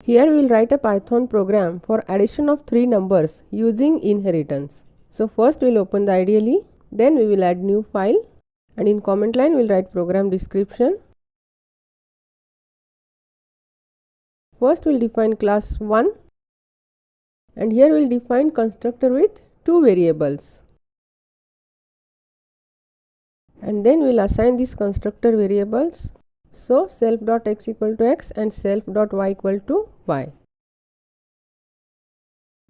Here we will write a Python program for addition of three numbers using inheritance. So first we will open the IDE, then we will add new file, and in comment line we will write program description. First we will define class 1, and here we will define constructor with two variables. And then we will assign these constructor variables. So self.x equal to x and self.y equal to y.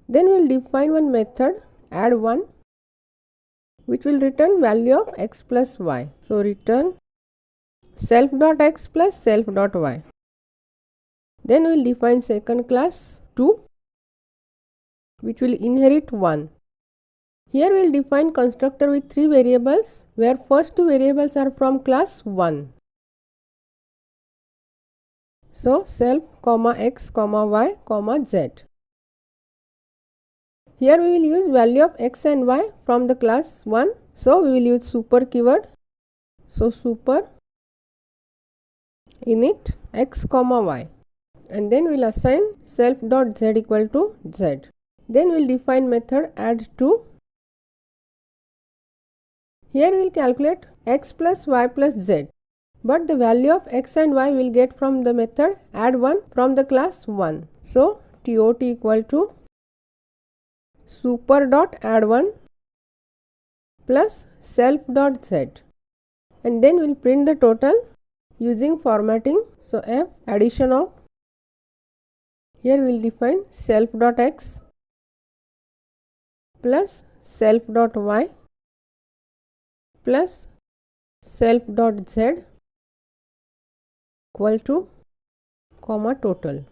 Then we will define one method add1, which will return value of x plus y. So return self.x plus self.y. Then we will define second class 2, which will inherit 1. Here we will define constructor with three variables, where first two variables are from class 1. So self, x, y, z. Here we will use value of x and y from the class 1. So we will use super keyword. So super init x, y. And then we will assign self.z equal to z. Then we will define method add2. Here we will calculate x plus y plus z. But the value of x and y will get from the method add1 from the class 1. So tot equal to super.add1 plus self.z, and then we will print the total using formatting. So f addition of, here we will define self.x plus self.y plus self.z equal to comma total.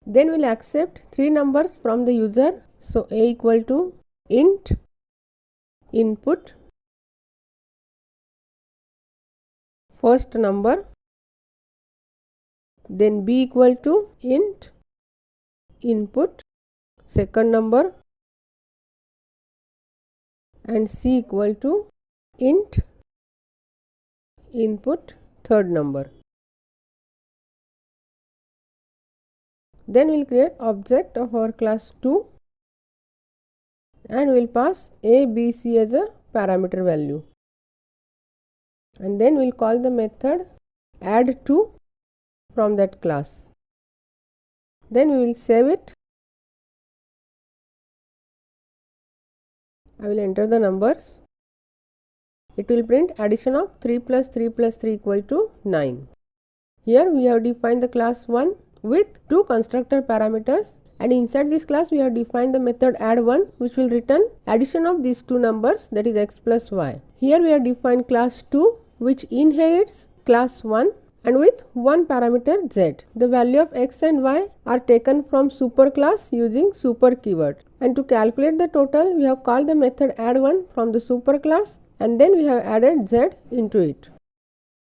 Then we will accept three numbers from the user. So a equal to int input first number, then b equal to int input second number, and c equal to int input third number. Then we will create object of our class 2 and we will pass a, b, c as a parameter value. And then we will call the method add2 from that class. Then we will save it. I will enter the numbers. It will print addition of 3 plus 3 plus 3 equal to 9. Here we have defined the class 1 with two constructor parameters, and inside this class we have defined the method add1, which will return addition of these two numbers, that is x plus y. Here we have defined class 2, which inherits class 1 and with one parameter z. The value of x and y are taken from superclass using super keyword. And to calculate the total, we have called the method add1 from the superclass, and then we have added z into it.